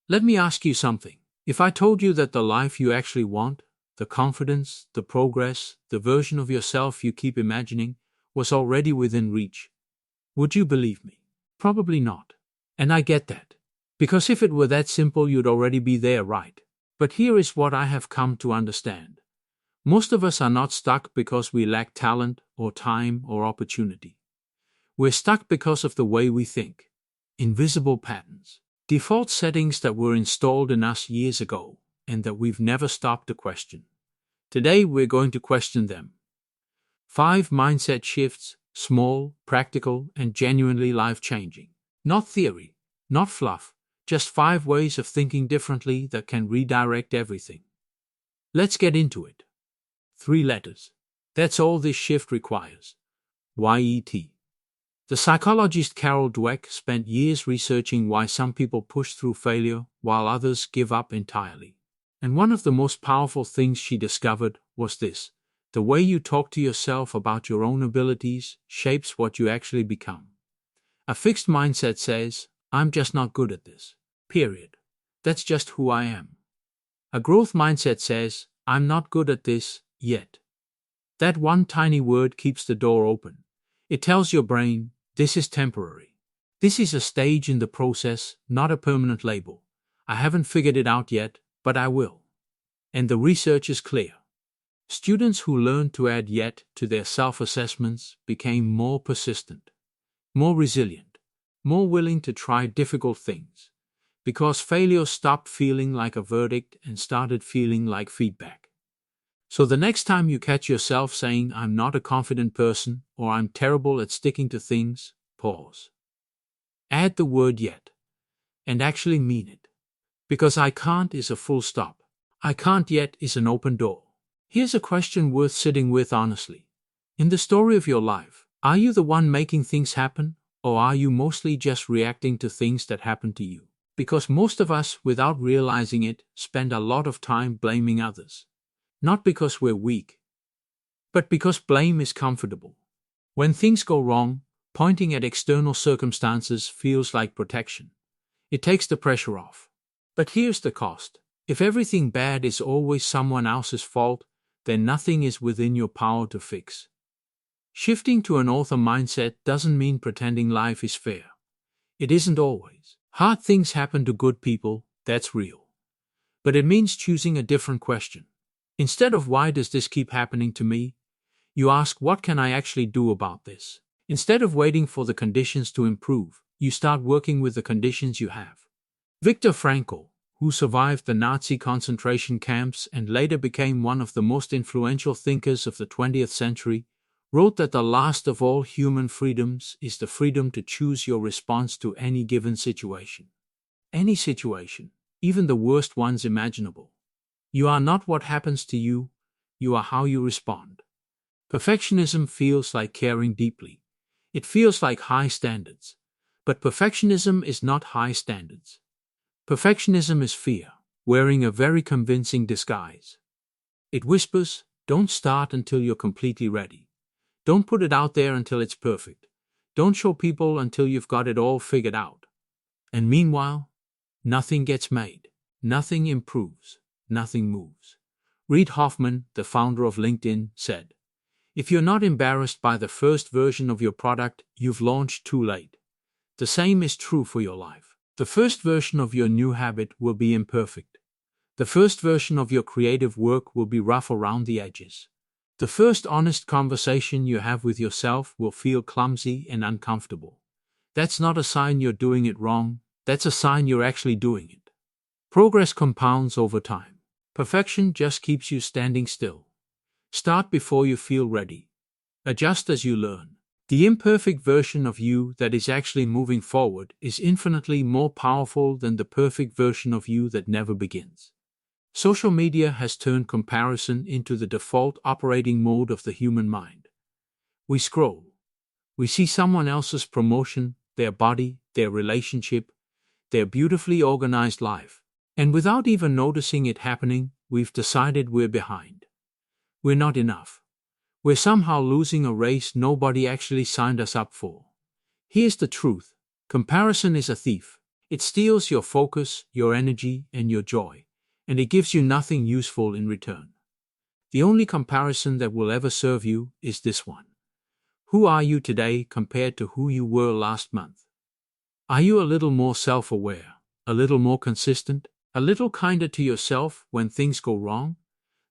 Let me ask you something. If I told you that the life you actually want, the confidence, the progress, the version of yourself you keep imagining, was already within reach, would you believe me? Probably not. And I get that. Because if it were that simple, you'd already be there, right? But here is what I have come to understand. Most of us are not stuck because we lack talent or time or opportunity. We're stuck because of the way we think. Invisible patterns. Default settings that were installed in us years ago and that we've never stopped to question. Today we're going to question them. 5 mindset shifts, small, practical, and genuinely life-changing. Not theory, not fluff, just 5 ways of thinking differently that can redirect everything. Let's get into it. 3 letters. That's all this shift requires. YET. The psychologist Carol Dweck spent years researching why some people push through failure while others give up entirely. And one of the most powerful things she discovered was this: the way you talk to yourself about your own abilities shapes what you actually become. A fixed mindset says, "I'm just not good at this. Period. That's just who I am." A growth mindset says, "I'm not good at this yet." That one tiny word keeps the door open. It tells your brain, this is temporary. This is a stage in the process, not a permanent label. I haven't figured it out yet, but I will. And the research is clear. Students who learned to add yet to their self-assessments became more persistent, more resilient, more willing to try difficult things, because failure stopped feeling like a verdict and started feeling like feedback. So the next time you catch yourself saying, "I'm not a confident person," or "I'm terrible at sticking to things," pause. Add the word yet, and actually mean it. Because "I can't" is a full stop. "I can't yet" is an open door. Here's a question worth sitting with honestly. In the story of your life, are you the one making things happen, or are you mostly just reacting to things that happen to you? Because most of us, without realizing it, spend a lot of time blaming others. Not because we're weak, but because blame is comfortable. When things go wrong, pointing at external circumstances feels like protection. It takes the pressure off. But here's the cost. If everything bad is always someone else's fault, then nothing is within your power to fix. Shifting to an author mindset doesn't mean pretending life is fair. It isn't always. Hard things happen to good people, that's real. But it means choosing a different question. Instead of "why does this keep happening to me?" you ask, "what can I actually do about this?" Instead of waiting for the conditions to improve, you start working with the conditions you have. Viktor Frankl, who survived the Nazi concentration camps and later became one of the most influential thinkers of the 20th century, wrote that the last of all human freedoms is the freedom to choose your response to any given situation. Any situation, even the worst ones imaginable. You are not what happens to you, you are how you respond. Perfectionism feels like caring deeply. It feels like high standards. But perfectionism is not high standards. Perfectionism is fear, wearing a very convincing disguise. It whispers, "Don't start until you're completely ready. Don't put it out there until it's perfect. Don't show people until you've got it all figured out." And meanwhile, nothing gets made, nothing improves, nothing moves. Reid Hoffman, the founder of LinkedIn, said, "If you're not embarrassed by the first version of your product, you've launched too late." The same is true for your life. The first version of your new habit will be imperfect. The first version of your creative work will be rough around the edges. The first honest conversation you have with yourself will feel clumsy and uncomfortable. That's not a sign you're doing it wrong, that's a sign you're actually doing it. Progress compounds over time. Perfection just keeps you standing still. Start before you feel ready. Adjust as you learn. The imperfect version of you that is actually moving forward is infinitely more powerful than the perfect version of you that never begins. Social media has turned comparison into the default operating mode of the human mind. We scroll. We see someone else's promotion, their body, their relationship, their beautifully organized life. And without even noticing it happening, we've decided we're behind. We're not enough. We're somehow losing a race nobody actually signed us up for. Here's the truth. Comparison is a thief. It steals your focus, your energy, and your joy, and it gives you nothing useful in return. The only comparison that will ever serve you is this one. Who are you today compared to who you were last month? Are you a little more self-aware, a little more consistent, a little kinder to yourself when things go wrong?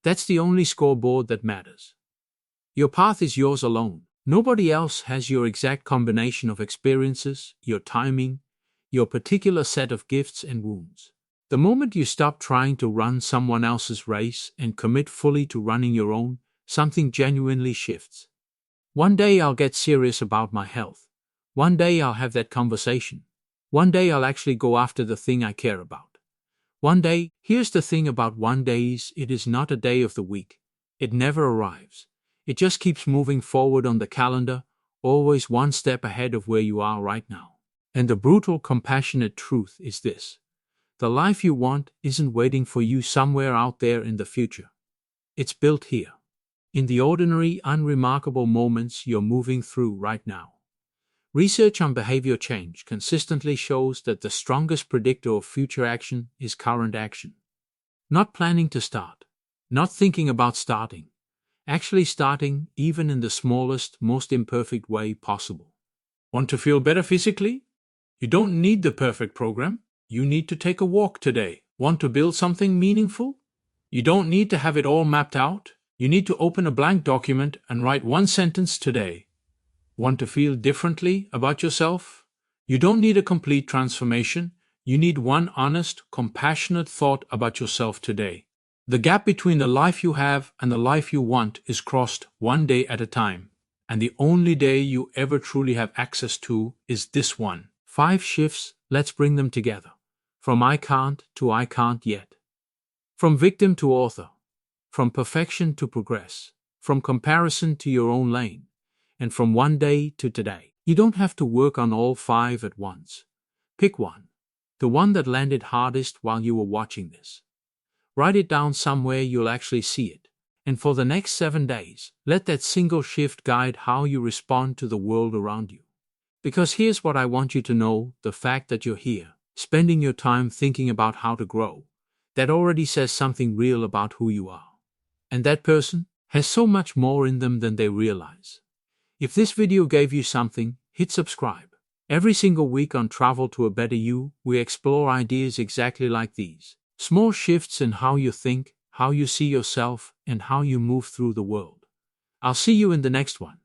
That's the only scoreboard that matters. Your path is yours alone. Nobody else has your exact combination of experiences, your timing, your particular set of gifts and wounds. The moment you stop trying to run someone else's race and commit fully to running your own, something genuinely shifts. One day I'll get serious about my health. One day I'll have that conversation. One day I'll actually go after the thing I care about. One day, here's the thing about one days, it is not a day of the week. It never arrives. It just keeps moving forward on the calendar, always one step ahead of where you are right now. And the brutal, compassionate truth is this. The life you want isn't waiting for you somewhere out there in the future. It's built here, in the ordinary, unremarkable moments you're moving through right now. Research on behavior change consistently shows that the strongest predictor of future action is current action. Not planning to start, not thinking about starting, actually starting even in the smallest, most imperfect way possible. Want to feel better physically? You don't need the perfect program. You need to take a walk today. Want to build something meaningful? You don't need to have it all mapped out. You need to open a blank document and write one sentence today. Want to feel differently about yourself? You don't need a complete transformation. You need one honest, compassionate thought about yourself today. The gap between the life you have and the life you want is crossed one day at a time. And the only day you ever truly have access to is this one. 5 shifts, let's bring them together. From I can't to I can't yet. From victim to author. From perfection to progress. From comparison to your own lane. And from one day to today. You don't have to work on all 5 at once. Pick one. The one that landed hardest while you were watching this. Write it down somewhere you'll actually see it. And for the next 7 days, let that single shift guide how you respond to the world around you. Because here's what I want you to know, the fact that you're here, spending your time thinking about how to grow, that already says something real about who you are. And that person has so much more in them than they realize. If this video gave you something, hit subscribe. Every single week on Travel to a Better You, we explore ideas exactly like these. Small shifts in how you think, how you see yourself, and how you move through the world. I'll see you in the next one.